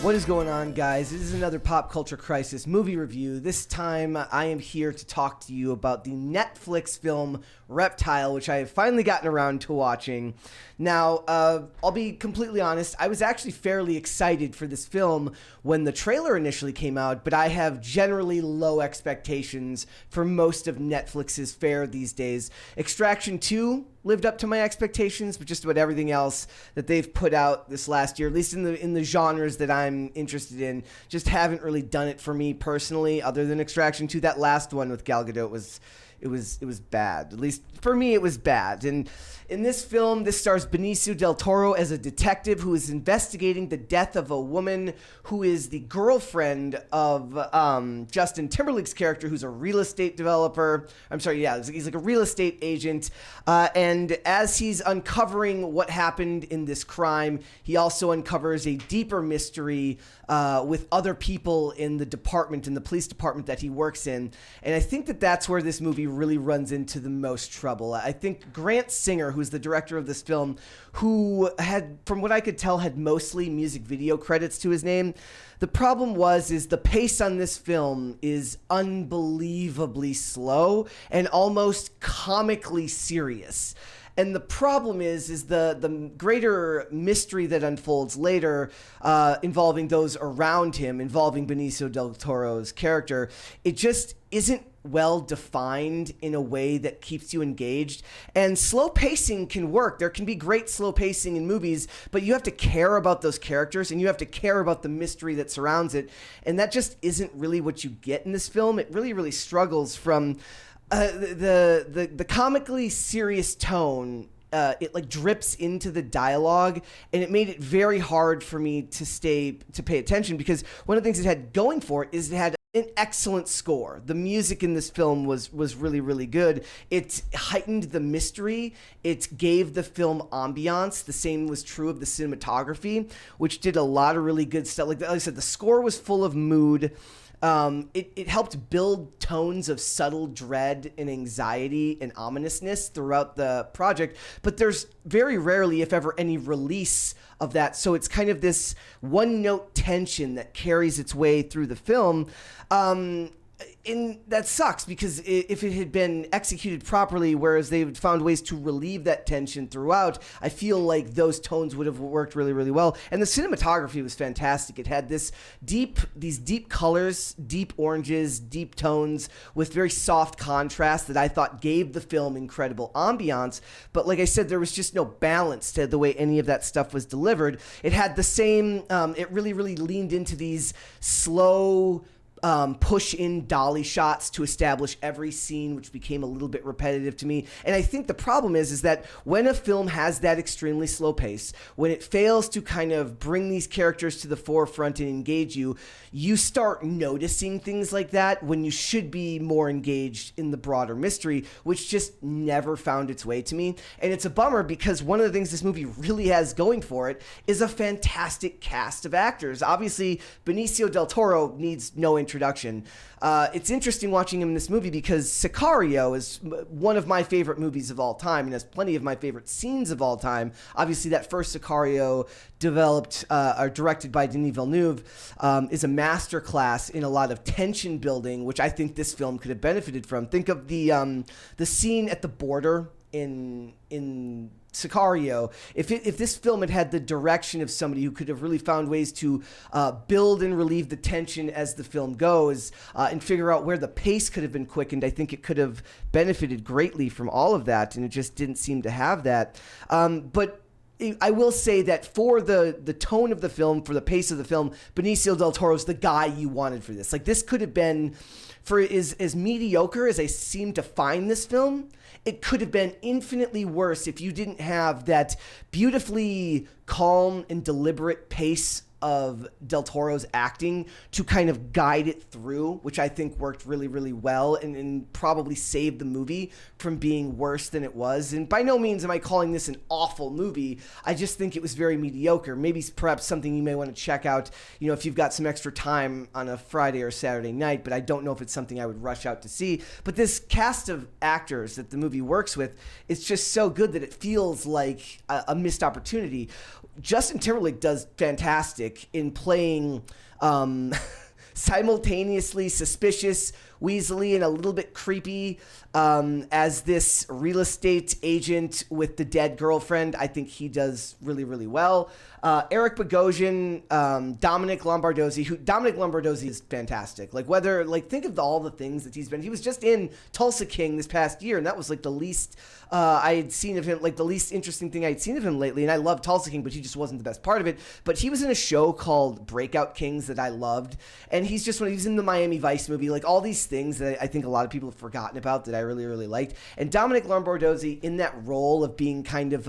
What is going on, guys? This is another Pop Culture Crisis movie review. This time, I am here to talk to you about the Netflix film Reptile, which I have finally gotten around to watching. Now, I'll be completely honest, I was actually fairly excited for this film when the trailer initially came out, but I have generally low expectations for most of Netflix's fare these days. Extraction 2 lived up to my expectations, but just about everything else that they've put out this last year, at least in the genres that I'm interested in, just haven't really done it for me personally, other than Extraction 2. That last one with Gal Gadot was bad. At least for me, it was bad. And in this film, this stars Benicio del Toro as a detective who is investigating the death of a woman who is the girlfriend of Justin Timberlake's character, who's a real estate developer. He's like a real estate agent. And as he's uncovering what happened in this crime, he also uncovers a deeper mystery with other people in the police department that he works in. And I think that that's where this movie really runs into the most trouble. I think Grant Singer, who's the director of this film, who had, from what I could tell, had mostly music video credits to his name. The problem is the pace on this film is unbelievably slow and almost comically serious. And the problem is the greater mystery that unfolds later, involving those around him, involving Benicio del Toro's character, it just isn't well defined in a way that keeps you engaged. And slow pacing can work. There can be great slow pacing in movies, but you have to care about those characters and you have to care about the mystery that surrounds it. And that just isn't really what you get in this film. It really, really struggles from the comically serious tone. It like drips into the dialogue, and it made it very hard for me to pay attention, because one of the things it had going for it is it had an excellent score. The music in this film was really, really good. It heightened the mystery. It gave the film ambiance. The same was true of the cinematography, which did a lot of really good stuff. Like I said, the score was full of mood. It helped build tones of subtle dread and anxiety and ominousness throughout the project, but there's very rarely, if ever, any release of that. So it's kind of this one-note tension that carries its way through the film. And that sucks, because if it had been executed properly, whereas they've found ways to relieve that tension throughout, I feel like those tones would have worked really, really well. And the cinematography was fantastic. It had these deep colors, deep oranges, deep tones with very soft contrast that I thought gave the film incredible ambiance. But like I said, there was just no balance to the way any of that stuff was delivered. It had the same, it really, really leaned into these slow, push in dolly shots to establish every scene, which became a little bit repetitive to me. And I think the problem is that when a film has that extremely slow pace, when it fails to kind of bring these characters to the forefront and engage you, you start noticing things like that when you should be more engaged in the broader mystery, which just never found its way to me. And it's a bummer, because one of the things this movie really has going for it is a fantastic cast of actors. Obviously, Benicio del Toro needs no introduction. It's interesting watching him in this movie, because Sicario is one of my favorite movies of all time and has plenty of my favorite scenes of all time. Obviously, that first Sicario, developed or directed by Denis Villeneuve, is a masterclass in a lot of tension building, which I think this film could have benefited from. Think of the scene at the border in Sicario. If this film had the direction of somebody who could have really found ways to build and relieve the tension as the film goes, and figure out where the pace could have been quickened, I think it could have benefited greatly from all of that, and it just didn't seem to have that. But I will say that for the tone of the film, for the pace of the film, Benicio del Toro's the guy you wanted for this. Like, this could have been, for as mediocre as I seem to find this film, it could have been infinitely worse if you didn't have that beautifully calm and deliberate pace of Del Toro's acting to kind of guide it through, which I think worked really, really well and probably saved the movie from being worse than it was. And by no means am I calling this an awful movie. I just think it was very mediocre. Maybe perhaps something you may want to check out, you know, if you've got some extra time on a Friday or Saturday night, but I don't know if it's something I would rush out to see. But this cast of actors that the movie works with is just so good that it feels like a missed opportunity. Justin Timberlake does fantastic. fantastic in playing simultaneously suspicious, weaselly, and a little bit creepy as this real estate agent with the dead girlfriend. I think he does really, really well. Eric Bogosian, Dominic Lombardozzi is fantastic. Think of all the things that he's been. He was just in Tulsa King this past year, and that was like the least I had seen of him, like the least interesting thing I had seen of him lately. And I love Tulsa King, but he just wasn't the best part of it. But he was in a show called Breakout Kings that I loved, and he was in the Miami Vice movie, like all these things that I think a lot of people have forgotten about that I really, really liked. And Dominic Lombardozzi in that role of being kind of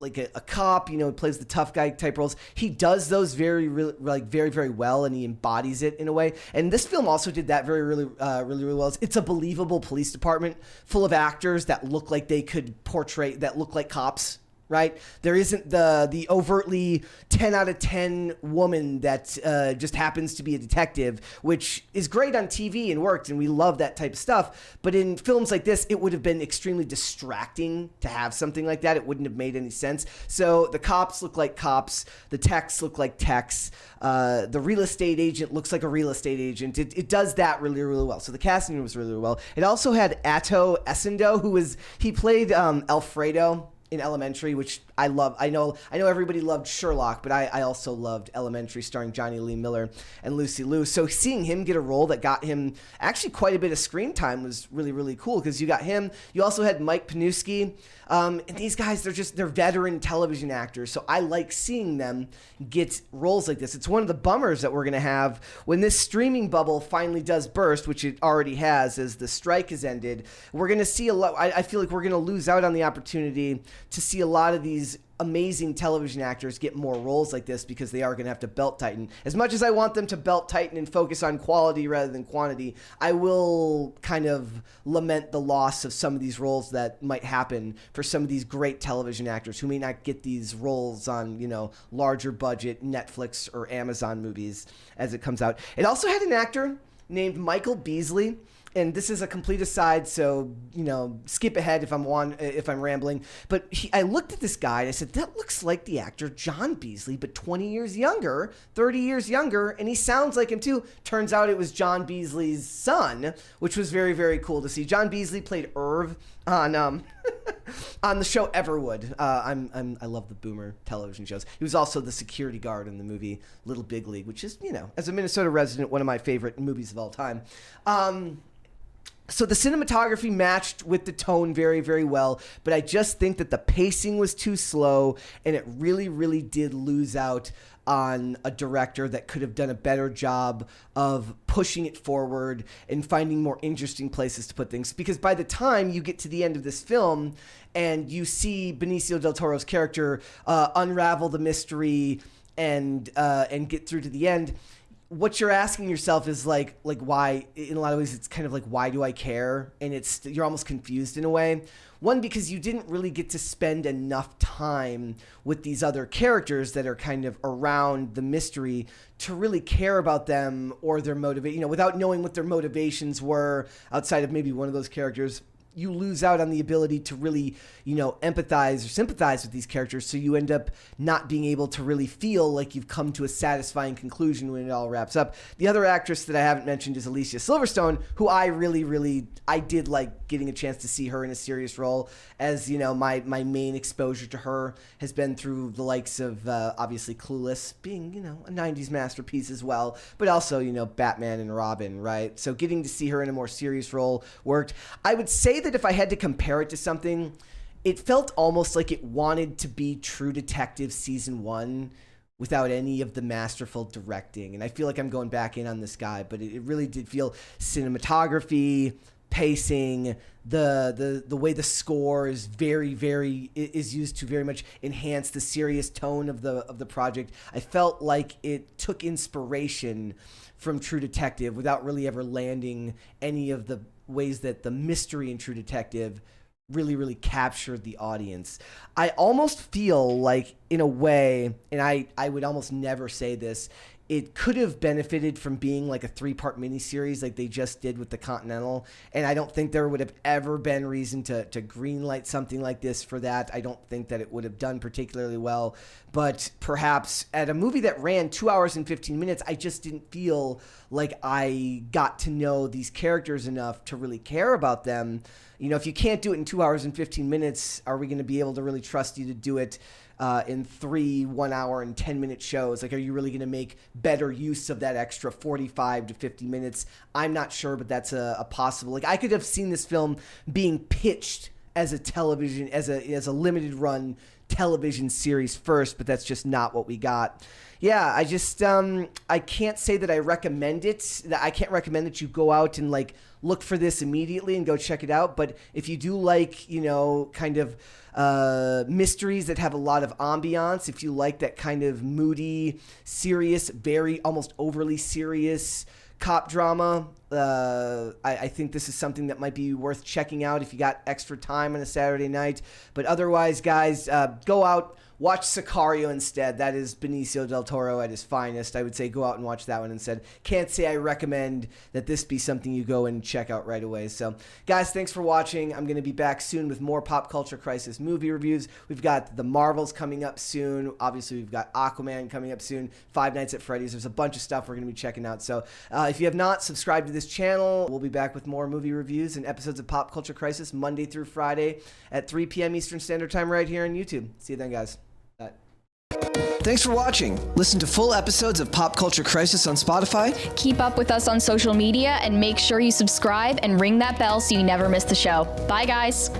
like a cop, plays the tough guy type roles. He does those very, very well, and he embodies it in a way. And this film also did that really well. It's a believable police department full of actors that look like they could portray, that look like cops. Right? There isn't the overtly 10 out of 10 woman that just happens to be a detective, which is great on TV and worked, and we love that type of stuff. But in films like this, it would have been extremely distracting to have something like that. It wouldn't have made any sense. So the cops look like cops. The techs look like techs. The real estate agent looks like a real estate agent. It does that really, really well. So the casting was really, really well. It also had Atto Essendo, he played Alfredo in Elementary, which I love. I know everybody loved Sherlock, but I also loved Elementary, starring Johnny Lee Miller and Lucy Liu. So seeing him get a role that got him actually quite a bit of screen time was really, really cool, because you got him. You also had Mike Panuski. And these guys, they're veteran television actors. So I like seeing them get roles like this. It's one of the bummers that we're going to have when this streaming bubble finally does burst, which it already has as the strike has ended. We're going to see a lot. I feel like we're going to lose out on the opportunity to see a lot of these amazing television actors get more roles like this, because they are going to have to belt tighten. As much as I want them to belt tighten and focus on quality rather than quantity, I will kind of lament the loss of some of these roles that might happen for some of these great television actors who may not get these roles on, larger budget Netflix or Amazon movies as it comes out. It also had an actor named Michael Beasley. And this is a complete aside, so skip ahead if I'm rambling. But I looked at this guy and I said, that looks like the actor John Beasley, but 20 years younger, 30 years younger, and he sounds like him too. Turns out it was John Beasley's son, which was very, very cool to see. John Beasley played Irv on on the show Everwood. I love the Boomer television shows. He was also the security guard in the movie Little Big League, which is, as a Minnesota resident, one of my favorite movies of all time. So the cinematography matched with the tone very, very well, but I just think that the pacing was too slow, and it really, really did lose out on a director that could have done a better job of pushing it forward and finding more interesting places to put things. Because by the time you get to the end of this film and you see Benicio del Toro's character unravel the mystery and get through to the end, what you're asking yourself is like why, in a lot of ways, it's kind of like, why do I care? And you're almost confused in a way. One, because you didn't really get to spend enough time with these other characters that are kind of around the mystery to really care about them or their motivation, without knowing what their motivations were outside of maybe one of those characters. You lose out on the ability to really, empathize or sympathize with these characters. So you end up not being able to really feel like you've come to a satisfying conclusion when it all wraps up. The other actress that I haven't mentioned is Alicia Silverstone, who I really did like getting a chance to see her in a serious role. As my main exposure to her has been through the likes of obviously Clueless, being a 90s masterpiece as well, but also Batman and Robin, right? So getting to see her in a more serious role worked. I would say that if I had to compare it to something, it felt almost like it wanted to be True Detective season 1 without any of the masterful directing. And I feel like I'm going back in on this guy, but it really did feel cinematography, pacing, the way the score is is used to very much enhance the serious tone of the project. I felt like it took inspiration from True Detective without really ever landing any of the ways that the mystery in True Detective really captured the audience. I almost feel like, in a way, and I would almost never say this, it could have benefited from being like a 3-part miniseries like they just did with the Continental. And I don't think there would have ever been reason to greenlight something like this for that. I don't think that it would have done particularly well. But perhaps at a movie that ran 2 hours and 15 minutes, I just didn't feel like I got to know these characters enough to really care about them. You know, if you can't do it in 2 hours and 15 minutes, are we going to be able to really trust you to do it in 3 1-hour and 10-minute shows? Like, are you really going to make better use of that extra 45 to 50 minutes? I'm not sure, but that's a possible. Like, I could have seen this film being pitched as a television, as a limited run television series first, but that's just not what we got. Yeah, I just I can't say that I recommend it. That I can't recommend that you go out and like look for this immediately and go check it out. But if you do like, you know, kind of mysteries that have a lot of ambiance, if you like that kind of moody, serious, very almost overly serious cop drama, I think this is something that might be worth checking out if you got extra time on a Saturday night. But otherwise, guys, go out, watch Sicario instead. That is Benicio del Toro at his finest. I would say go out and watch that one instead. Can't say I recommend that this be something you go and check out right away. So, guys, thanks for watching. I'm going to be back soon with more Pop Culture Crisis movie reviews. We've got The Marvels coming up soon. Obviously, we've got Aquaman coming up soon. Five Nights at Freddy's. There's a bunch of stuff we're going to be checking out. So, if you have not subscribed to this channel, we'll be back with more movie reviews and episodes of Pop Culture Crisis Monday through Friday at 3 p.m. Eastern Standard Time right here on YouTube. See you then, guys. Bye. Thanks for watching. Listen to full episodes of Pop Culture Crisis on Spotify. Keep up with us on social media and make sure you subscribe and ring that bell so you never miss the show. Bye, guys.